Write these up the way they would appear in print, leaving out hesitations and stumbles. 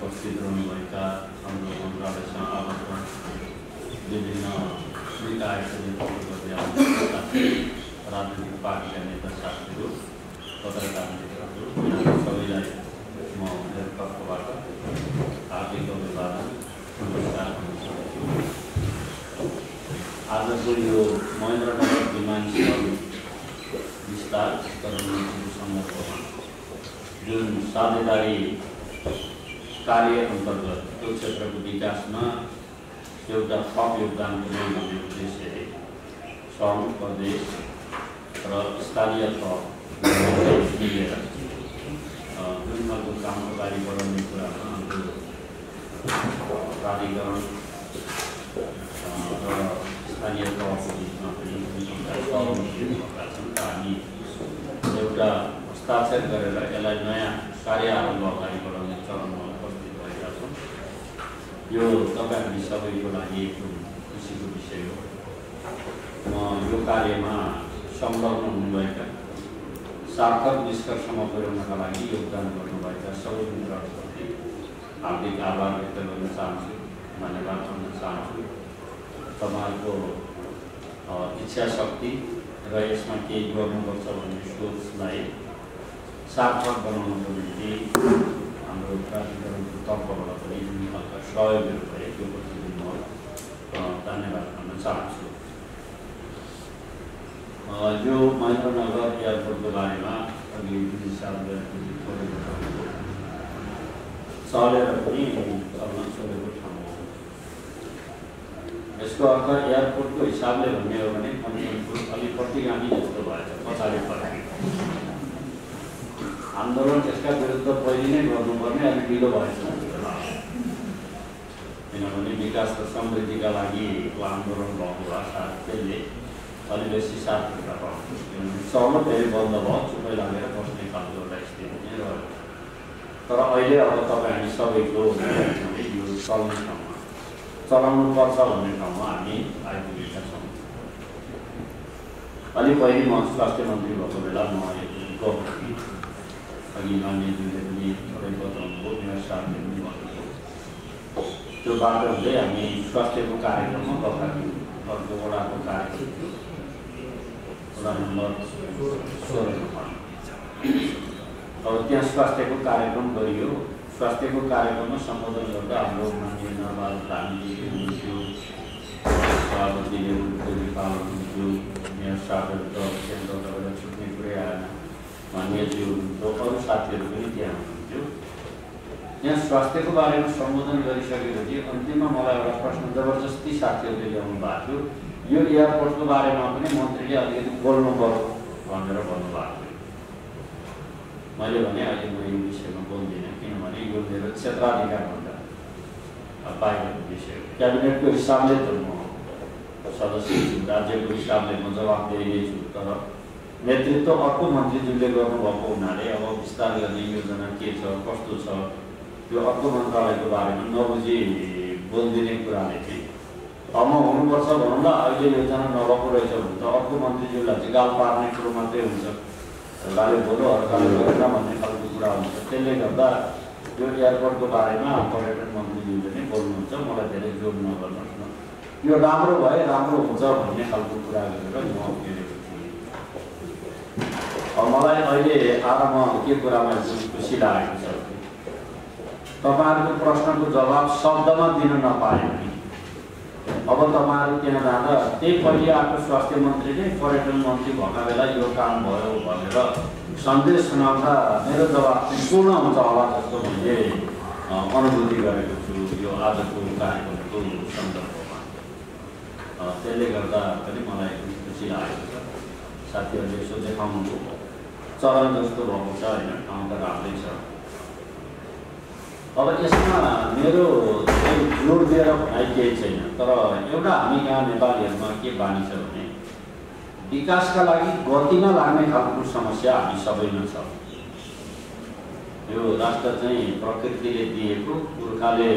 उपस्थित रहनुभएका हाम्रो मन्त्रालयसँग आबद्ध विभिन्न निकायका नेतृत्व गर्दै राजनीतिक पार्टीका नेता साथीहरू, पत्रकार मित्रहरू सबैलाई म मेरो तर्फबाट हार्दिक अभिवादन नमस्कार गर्न चाहन्छु। आजको यो महेन्द्रनगर विमानस्थल विस्तारीकरणको सन्दर्भमा जुन साझेदारी कार्य अन्तर्गत त्यो क्षेत्रको विकासमा एउटा थप योगदान पुर्याउने भन्ने उद्देश्यले सङ्घ, प्रदेश र स्थानीय तह मिलेर जुन खालको कामकारी बढाउने कुरामा हाम्रो प्राधिकरण र स्थानीय तहको बिचमा पनि भएका छन्। हामी एउटा हस्ताक्षर गरेर यसलाई नयाँ कार्य आरम्भ अगाडि बढाउने चरणमा उपस्थित भएका छौँ। यो तपाईँ सबैको लागि एकदम खुसीको विषय हो। म यो कार्यमा संलग्न हुनुभएका सार्थक निष्कर्षमा पुर्याउनका लागि योगदान गर्नुभएका सबै मित्रहरूप्रति हार्दिक आभार व्यक्त गर्न चाहन्छु, धन्यवाद दिन चाहन्छु। तपाईँहरूको इच्छा शक्ति र यसमा केही गर्नुपर्छ भन्ने सोचलाई सार्थक बनाउनको निम्ति हाम्रो प्राधिकरणको तर्फबाट पनि जुन खालका सहयोगहरू भए त्यो प्रति म धन्यवाद गर्न चाहन्छु। यो महेन्द्रनगर एयरपोर्टको बारेमा अघि जुन हिसाबले चलेर पनि चल्न छोडेको ठाउँ हो। यसको अर्थ एयरपोर्टको हिसाबले भन्ने हो भने कञ्चनपुर अलि प्रतिगामी जस्तो भएछ, पछाडि फर्कियो। आन्दोलन यसका विरुद्ध पहिले नै गर्नुपर्ने अलिक ढिलो भएछ, किनभने विकास र समृद्धिका लागि आन्दोलन भएको भए साथ त्यसले अलि बेसी सार्थकता पाउँछ। चल्न फेरि बन्द भयो, चुपै लागेर बस्ने खालको एउटा स्थिति नै रह्यो। तर अहिले अब तपाईँ हामी सबैको यो चल्ने ठाउँमा चलाउनु पर्छ भन्ने ठाउँमा हामी आइपुगेका छौँ। अलि पहिले म स्वास्थ्य मन्त्री भएको बेला म गएको थिएँ। अघि मान्यज्यूले पनि थोरै बताउनुभयो, मेरो साथीले पनि भन्नुभयो। त्यो बाटो हुँदै हामी स्वास्थ्यको कार्यक्रममा गएका थियौँ। अर्को वडाको कार्यक्रम वडा नम्बर 16मा। अब त्यहाँ स्वास्थ्यको कार्यक्रम गरियो। स्वास्थ्यको कार्यक्रममा सम्बोधन गर्दा हाम्रो माननीय नरबहादुर धामीजी हुनुहुन्थ्यो, सभापतिले हुनुहुन्थ्यो, मेयर साहबहरू त केन्द्रबाट छुट्ने कुरै आएन, मान्यज्यू हुनुहुन्थ्यो, अरू साथीहरू पनि त्यहाँ हुनुहुन्थ्यो। त्यहाँ स्वास्थ्यको बारेमा सम्बोधन गरिसकेपछि अन्तिममा मलाई एउटा प्रश्न जबरजस्ती साथीहरूले ल्याउनु भएको थियो, यो एयरपोर्टको बारेमा पनि मन्त्रीले अलिकति बोल्नु पर्यो भनेर भन्नुभएको थियो। मैले भने अहिले म यो विषयमा बोल्दिनँ, किनभने यो मेरो क्षेत्राधिकारभन्दा बाहिरको विषय हो। क्याबिनेटको हिसाबले त म सदस्य छु, राज्यको हिसाबले म जवाफदेही नै छु, तर नेतृत्व अर्को मन्त्रीज्यूले गर्नुभएको हुनाले अब विस्तार गर्ने योजना के छ, कस्तो छ, त्यो अर्को मन्त्रालयको बारेमा नबुझी बोलिदिने कुराले चाहिँ अब हुनुपर्छ भनौँ न। अहिले योजना नभएको रहेछ भने त अर्को मन्त्रीज्यूलाई चाहिँ गाल पार्ने कुरो मात्रै हुन्छ, गाली बोलो अर्काले गरेन भन्ने खालको कुरा हुन्छ। त्यसले गर्दा यो एयरपोर्टको बारेमा पर्यटन मन्त्रीज्यूले नै बोल्नुहुन्छ, मलाई धेरै जोड नगर्नुहोस् न, यो राम्रो भए राम्रो हुन्छ भन्ने खालको कुरा गरेर म हेरेको थिएँ। अब मलाई अहिले आएर के कुरामा खुसी लागेको छ, तपाईँहरूको प्रश्नको जवाब शब्दमा दिन नपाए भने अब तपाईँहरू त्यहाँ जाँदा त्यही पहिले आएको स्वास्थ्य मन्त्रीले पर्यटन मन्त्री भएका बेला यो काम भयो भनेर सन्देश सुनाउँदा मेरो जवाब पूर्ण हुन्छ होला जस्तो मैले अनुभूति गरेको छु यो आजको कार्यक्रमको सन्दर्भमा। त्यसले गर्दा पनि मलाई खुसी लागेको छ। साथीहरूले यसो देखाउनु चलन जस्तो भएको छ होइन, ठाउँ त राम्रै छ। अब यसमा मेरो जोड दिएर भनाइ केही छैन, तर एउटा हामी यहाँ नेपालीहरूमा के बानी छ भने विकासका लागि गतिमा लाग्ने खालको समस्या हामी सबैमा छ। यो राष्ट्र चाहिँ प्रकृतिले दिएको, पुर्खाले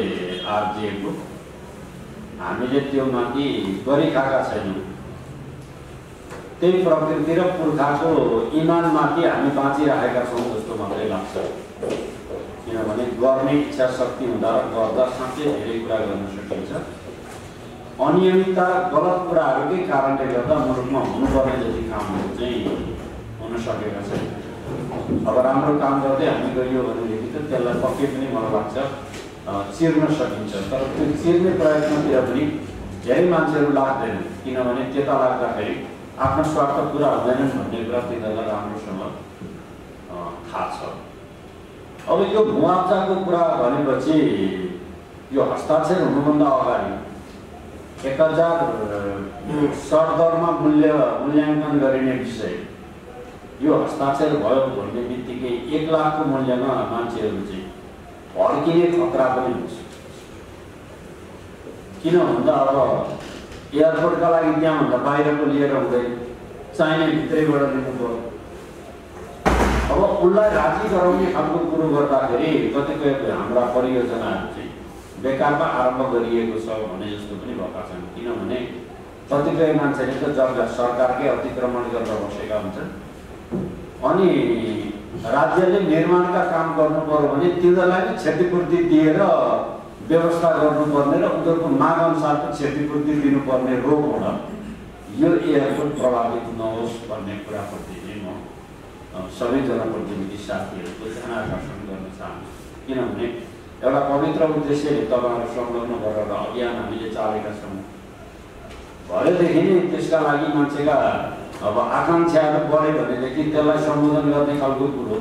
आर्जिएको, हामीले त्यो माथि गरिखाएका छैनौँ। त्यही प्रकृति र पुर्खाको इमानमाथि हामी बाँचिरहेका छौँ जस्तो मात्रै लाग्छ। किनभने गर्ने इच्छा शक्ति हुँदा र गर्दा साँच्चै धेरै कुरा गर्न सकिन्छ। अनियमितता गलत कुराहरूकै कारणले गर्दा मुलुकमा हुनुपर्ने जति कामहरू चाहिँ हुन सकेका छैन। अब राम्रो काम गर्दै हामी गरियो भनेदेखि त त्यसलाई पक्कै पनि मलाई लाग्छ चिर्न सकिन्छ। तर त्यो चिर्ने प्रयत्नतिर पनि धेरै मान्छेहरू लाग्दैन, किनभने त्यता लाग्दाखेरि आफ्नो स्वार्थ पुरा हुँदैनन् भन्ने कुरा तिनीहरूलाई राम्रोसँग थाहा छ। अब यो मुआवजाको कुरा भनेपछि यो हस्ताक्षर हुनुभन्दा अगाडि 1000 सरदरमा मूल्याङ्कन गरिने विषय यो हस्ताक्षर भयो भन्ने बित्तिकै 1 लाखको मूल्यमा मान्छेहरू चाहिँ भड्किने खतरा पनि हुन्छ। किन भन्दा अब एयरपोर्टका लागि त्यहाँभन्दा बाहिरको लिएर हुँदैन, चाहिने भित्रैबाट लिनु पर्यो। अब उसलाई राजी गराउने खालको कुरो गर्दाखेरि कतिपय हाम्रा परियोजनाहरू चाहिँ बेकारमा आरम्भ गरिएको छ भने जस्तो पनि भएका छन्। किनभने कतिपय मान्छेले त जग्गा सरकारकै अतिक्रमण गरेर बसेका हुन्छन्, अनि राज्यले निर्माणका काम गर्नु पर्यो भने तिनीहरूलाई नै क्षतिपूर्ति दिएर व्यवस्था गर्नुपर्ने र उनीहरूको माग अनुसारको क्षतिपूर्ति दिनुपर्ने रोगबाट यो एयरपोर्ट प्रभावित नहोस् भन्ने कुराप्रति चाहिँ म सबै जनप्रतिनिधि साथीहरूको ध्यान आकर्षण गर्न चाहन्छु। किनभने एउटा पवित्र उद्देश्यले तपाईँहरू संलग्न गरेर अभियान हामीले चालेका छौँ। भरेदेखि नै त्यसका लागि मान्छेका अब आकाङ्क्षाहरू बढ्यो भनेदेखि त्यसलाई सम्बोधन गर्ने खालको कुरो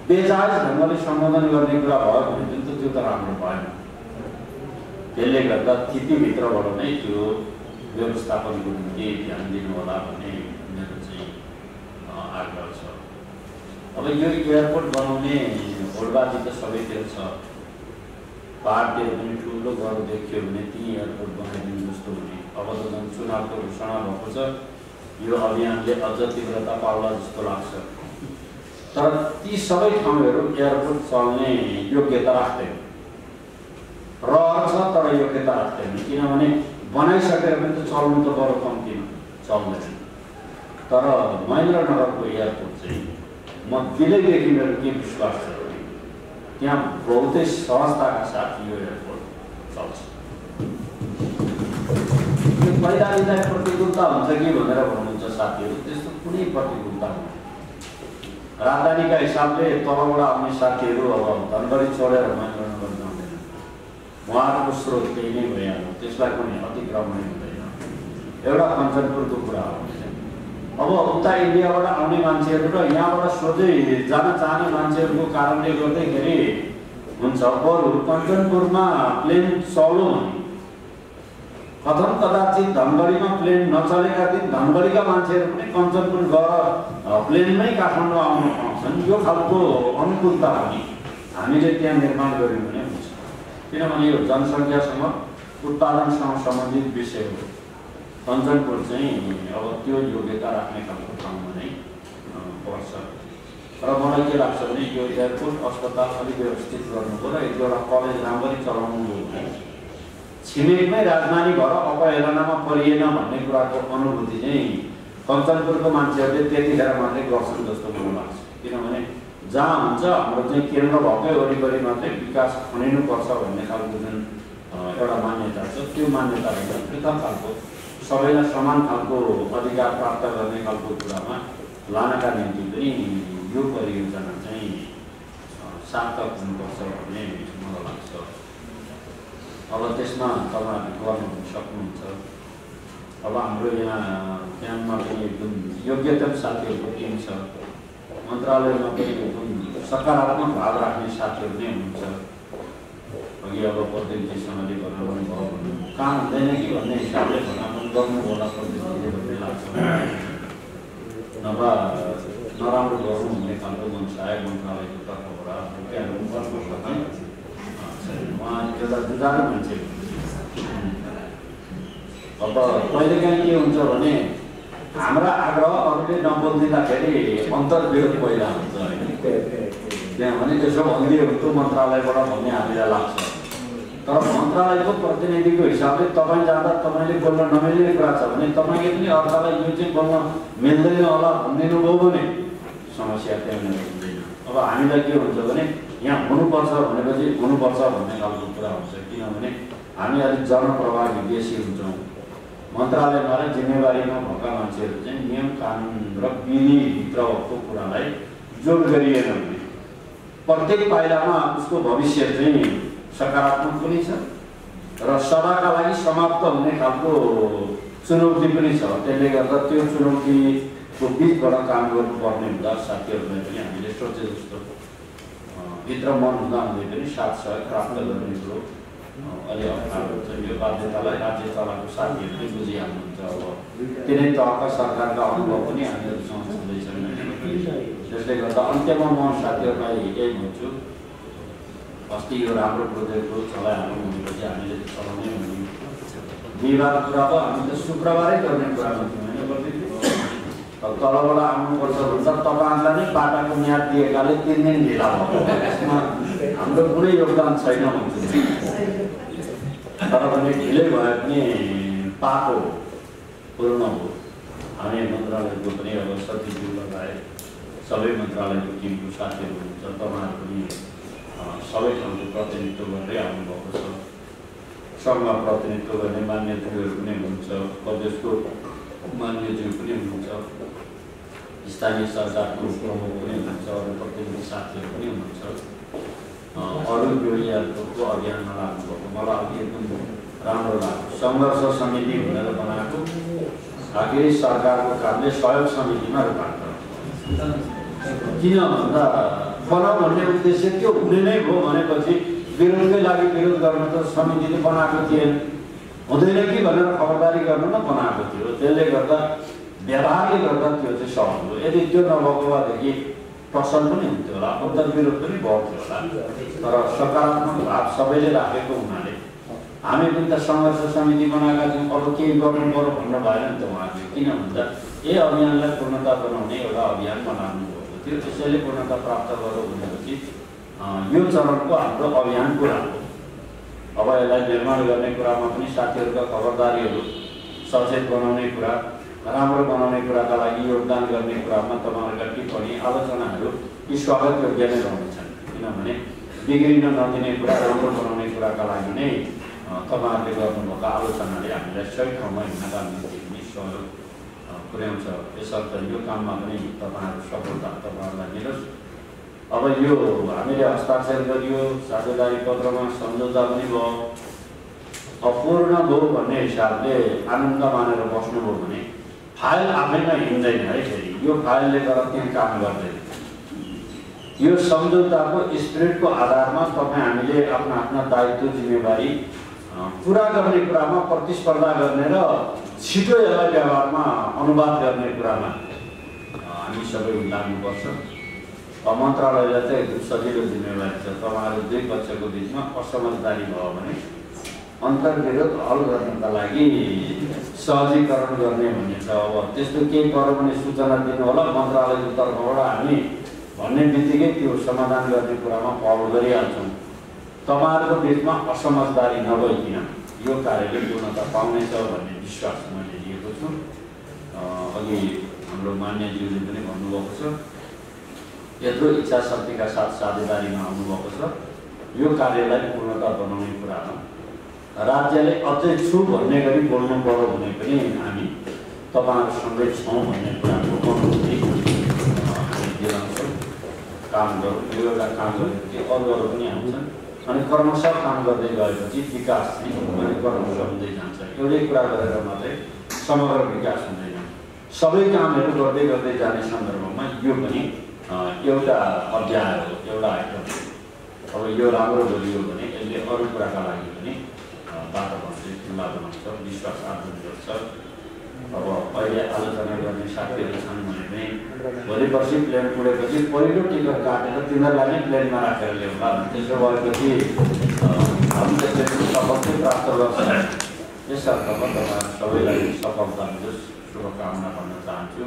बेजायज ढङ्गले सम्बोधन गर्ने कुरा भयो भने त्यो त राम्रो भएन। त्यसले गर्दा स्थितिभित्रबाट नै त्यो व्यवस्थापनको निम्ति ध्यान दिनु होला भन्ने मेरो चाहिँ आग्रह छ। अब यो एयरपोर्ट बनाउने होडबाजी त सबैतिर छ। पाहाडतिर पनि ठुलो घर देखियो भने ती एयरपोर्ट बनाइदिनु जस्तो हुने। अब त झन् चुनावको घोषणा भएको छ, यो अभियानले अझ तीव्रता पाउला जस्तो लाग्छ। तर ती सबै ठाउँहरू एयरपोर्ट चल्ने योग्यता राख्दैन, रहर छ तर योग्यता राख्दैन। किनभने बनाइसकेर पनि त चल्नु त बरु कम्ती चल्दैन। तर महेन्द्रनगरको एयरपोर्ट चाहिँ म दिलैदेखि मेरो के विश्वास छ भने त्यहाँ बहुतै सहजताका साथ यो एयरपोर्ट चल्छ। यो पहिलादेखि प्रतिकूलता हुन्छ कि भनेर भन्नुहुन्छ साथीहरू, त्यस्तो कुनै प्रतिकूलता हुँदैन। राजधानीका हिसाबले तलबाट आउने साथीहरू अब धनगढी छोडेर महेन्द्रनगर जाँदैन, उहाँहरूको स्रोत केही नै भइहाल्यो, त्यसलाई पनि अतिक्रमण हुँदैन। एउटा कञ्चनपुरको कुरा हो। अब उता इन्डियाबाट आउने मान्छेहरू र यहाँबाट सोझै जान चाहने मान्छेहरूको कारणले गर्दाखेरि हुन्छ। बरु कञ्चनपुरमा प्लेन चल्यो भने कथम कदाचित धनगढीमा प्लेन नचलेका दिन धनगढीका मान्छेहरू पनि कञ्चनपुर गएर प्लेनमै काठमाडौँ आउन पाउँछन्। यो खालको अनुकूलता पनि हामीले त्यहाँ निर्माण गर्यौँ भने हुन्छ। किनभने यो जनसङ्ख्यासँग उत्पादनसँग सम्बन्धित विषय हो। कञ्चनपुर चाहिँ अब त्यो योग्यता राख्ने खालको ठाउँमा नै पर्छ। र मलाई के लाग्छ भने यो एयरपोर्ट अस्पताल अलिक व्यवस्थित गर्नुको र एक दुईवटा कलेज राम्ररी चलाउनु हो भने छिमेकमै राजधानी भएर अपहेलनामा परिएन भन्ने कुराको अनुभूति चाहिँ कञ्चनपुरको मान्छेहरूले त्यतिखेर मात्रै गर्छन् जस्तो मलाई लाग्छ। किनभने जहाँ हुन्छ हाम्रो चाहिँ केन्द्र भएकै वरिपरि मात्रै विकास खनिनुपर्छ भन्ने खालको जुन एउटा मान्यता छ, त्यो मान्यताले पृथक खालको सबैलाई समान खालको अधिकार प्राप्त गर्ने खालको कुरामा लानका निम्ति पनि यो परियोजना चाहिँ सार्थक हुनुपर्छ भन्ने मलाई लाग्छ। अब त्यसमा तपाईँहरूले गर्नु सक्नुहुन्छ। अब हाम्रो यहाँ क्याम्पमा पनि एकदम योग्यतम साथीहरूको टिम छ, मन्त्रालयमा पनि एकदम सकारात्मक भाव राख्ने साथीहरू नै हुनुहुन्छ। अघि अब प्रतिनिधिसँगले गर्नुभयो भने काम हुँदैन कि भन्ने हिसाबले भनाभन गर्नु होला प्रतिनिधिले भन्ने लाग्छ। नभए नराम्रो गर्नु हुने खालको मनसाय मन्त्रालयको तर्फबाट उहाँ एउटा जुझारु मान्छे। अब कहिलेकाहीँ के हुन्छ भने हाम्रा आग्रह अरूले नबोलिदिँदाखेरि अन्तर्विरोध पहिला हुन्छ होइन। त्यहाँ भने त्यसो भनिदियो त्यो मन्त्रालयबाट भन्ने हामीलाई लाग्छ। तर मन्त्रालयको प्रतिनिधिको हिसाबले तपाईँ जाँदा तपाईँले बोल्न नमिल्ने कुरा छ भने तपाईँले पनि अर्कालाई यो चाहिँ बोल्न मिल्दैन होला भनिदिनु भयो भने समस्या त्यहाँनिर हुँदैन। अब हामीलाई के हुन्छ भने यहाँ हुनुपर्छ भनेपछि हुनुपर्छ भन्ने खालको कुरा हुन्छ। किनभने हामी अलिक जनप्रभावी बेसी हुन्छौँ। मन्त्रालयमा र जिम्मेवारीमा भएका मान्छेहरू चाहिँ नियम कानुन र विधिभित्रको कुरालाई जोड गरिएन भने प्रत्येक पाइलामा उसको भविष्य चाहिँ सकारात्मक पनि छ र सदाका लागि समाप्त हुने खालको चुनौती पनि छ। त्यसले गर्दा त्यो चुनौतीको बिचबाट काम गर्नुपर्ने हुँदा साथीहरूलाई पनि हामीले सोचे जस्तो भित्र मन हुँदा हुँदै पनि साथ सहयोग प्राप्त गर्ने कुरो अलि अप्ठ्यारो हुन्छ। यो बाध्यतालाई राज्य तहको साथीहरूले बुझिहाल्नुहुन्छ। अब तिनै तहका सरकारका अनुभव पनि हामीहरूसँग छँदैछन्। त्यसले गर्दा अन्त्यमा म साथीहरूलाई यही भन्छु, अस्ति यो राम्रो प्रोजेक्ट हो चलाइहाल्नु भनेपछि हामीले चलाउनै हुने। बिहिबार कुरा भयो, हामी त शुक्रबारै गर्ने कुरामा थियौँ होइन गर्दैथ्यौँ। तलबाट आउनुपर्छ भन्छ, तपाईँहरूलाई नै बाटाको म्याद दिएकाले 3 दिन ढिला भयो, यसमा हाम्रो कुनै योगदान छैन भन्छु। तर पनि ढिलै भए पनि पाको पूर्ण हो। हामी मन्त्रालयको पनि अब सचिवज्यू लगायत सबै मन्त्रालयको टिमको साथीहरू हुनुहुन्छ, तपाईँहरू पनि सबै ठाउँको प्रतिनिधित्व गर्दै आउनुभएको छ। सङ्घमा प्रतिनिधित्व गर्ने मान्यज्यूहरू पनि हुनुहुन्छ, प्रदेशको मान्यज्यू पनि हुनुहुन्छ, स्थानीय सरकारको प्रमुख पनि हुनुहुन्छ, अरू प्रतिनिधि साथीहरू पनि हुनुहुन्छ। अरू यो यात्रको अभियानमा लाग्नुभएको मलाई अघि एकदम राम्रो लाग्यो। सङ्घर्ष समिति भनेर बनाएको आखिरी सरकारको कामले सहयोग समितिमा रूपान्तरण। किन भन्दा बनाऊ भन्ने उद्देश्य त्यो हुने नै भयो भनेपछि विरोधकै लागि विरोध गर्न त समितिले बनाएको थिएन, हुँदैन कि भनेर खबरदारी गर्न न बनाएको थियो। त्यसले गर्दा व्यवहारले गर्दा त्यो चाहिँ सफल हो। यदि त्यो नभएको भएदेखि प्रश्न पनि हुन्थ्यो होला, अन्तर्विरोध पनि बढ्थ्यो होला। तर सकारात्मक भाव सबैले राखेको हुनाले हामी पनि त सङ्घर्ष समिति बनाएका छौँ, अब केही गर्नु पर्यो भन्नु भएन नि त उहाँहरूले। किन भन्दा यही अभियानलाई पूर्णता बनाउने एउटा अभियान बनाउनु भएको थियो। त्यसैले पूर्णता प्राप्त गरौँ भनेपछि यो चरणको हाम्रो अभियान पुरा हो। अब यसलाई निर्माण गर्ने कुरामा पनि साथीहरूका खबरदारीहरू, सचेत बनाउने कुरा, राम्रो बनाउने कुराका लागि योगदान गर्ने कुरामा तपाईँहरूका टिप्पणी आलोचनाहरू यी स्वागत योग्य नै रहनेछन्। किनभने बिग्रिन नदिने कुरा, राम्रो बनाउने कुराका लागि नै तपाईँहरूले गर्नुभएको आलोचनाले हामीलाई सही ठाउँमा हिँड्नका निम्ति पनि सहयोग पुर्याउँछ। यसर्थ यो काममा पनि तपाईँहरू सफलता तपाईँहरूलाई मिलोस्। अब यो हामीले हस्ताक्षर गरियो, साझेदारी पत्रमा सम्झौता पनि भयो, अपूर्ण भयो भन्ने हिसाबले आनन्द मानेर बस्नुभयो भने फाइल आफैमा हिँड्दैन है। फेरि यो फाइलले गर्दा त्यहाँ काम गर्दैन। यो सम्झौताको स्पिरिटको आधारमा तपाईँ हामीले आफ्ना आफ्ना दायित्व जिम्मेवारी पुरा गर्ने कुरामा प्रतिस्पर्धा गर्ने र छिटो यसलाई व्यवहारमा अनुवाद गर्ने कुरामा हामी सबै लाग्नुपर्छ। मन्त्रालयलाई चाहिँ सजिलो जिम्मेवारी छ। तपाईँहरू दुई पक्षको बिचमा असमझदारी भयो भने अन्तर्विरोध हल गर्नका लागि सहजीकरण गर्ने भन्ने छ। अब त्यस्तो केही पऱ्यो भने सूचना दिनु होला, मन्त्रालयको तर्फबाट हामी भन्ने बित्तिकै त्यो समाधान गर्ने कुरामा पहल गरिहाल्छौँ। तपाईँहरूको बिचमा असमझदारी नभइकन यो कार्यले पूर्णता पाउनेछ भन्ने विश्वास मैले लिएको छु। अघि हाम्रो मान्यज्यूले पनि भन्नुभएको छ, यत्रो इच्छा शक्तिका साथ साझेदारीमा आउनुभएको छ। यो कार्यलाई पूर्णता बनाउने कुरामा राज्यले अझै छु भन्ने गरी बोल्नु पर्यो भने पनि हामी तपाईँहरूसँगै छौँ भन्ने कुराको अनुभूति हामी दिलाउँछौँ। काम गरौँ, यो एउटा काम गरेपछि अरू पनि आउँछन् अनि क्रमशः काम गर्दै गएपछि विकास चाहिँ क्रमशः हुँदै जान्छ। एउटै कुरा गरेर मात्रै समग्र विकास हुँदैन। सबै कामहरू गर्दै गर्दै जाने सन्दर्भमा यो पनि एउटा अध्याय हो, एउटा आइटम हो। अब यो राम्रो गरियो भने यसले अरू कुराका लागि पनि बाटो भन्दै खुल्ला बनाउँछ, विश्वास आर्जन गर्छ। अब अहिले आलोचना गर्ने साथीहरू छन् भने पनि भोलि पर्सि प्लेन उडेपछि पहिलो टिकट काटेर तिनीहरूलाई नै प्लेनमा राखेर ल्याउँला। त्यसो भएपछि हामी त्यसरी सफलता प्राप्त गर्छ। यसर्थमा तपाईँहरू सबैलाई सफलता मिलोस् शुभकामना भन्न चाहन्छु।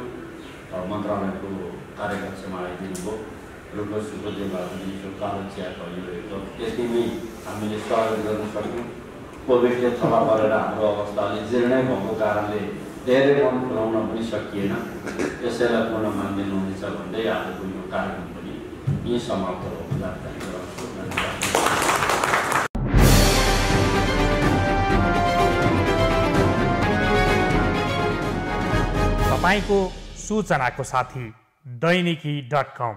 मन्त्रालयको कार्यकक्षमा आइदिनु भयो, रुखो सुखो जे भए पनि यो कालो चिया भइरहेको त्यतिमै हामीले सहयोग गर्न सक्यौँ। कोभिडले थला परेर हाम्रो अवस्थाले जीर्णै भएको कारणले धेरै मन खुलाउन पनि सकिएन। यसैलाई पूर्ण मानिदिनुहुनेछ भन्दै आजको यो कार्यक्रम पनि यही समाप्त भएको जानकारी गराउँछु। तपाईँको सूचनाको साथी दैनिकी.com।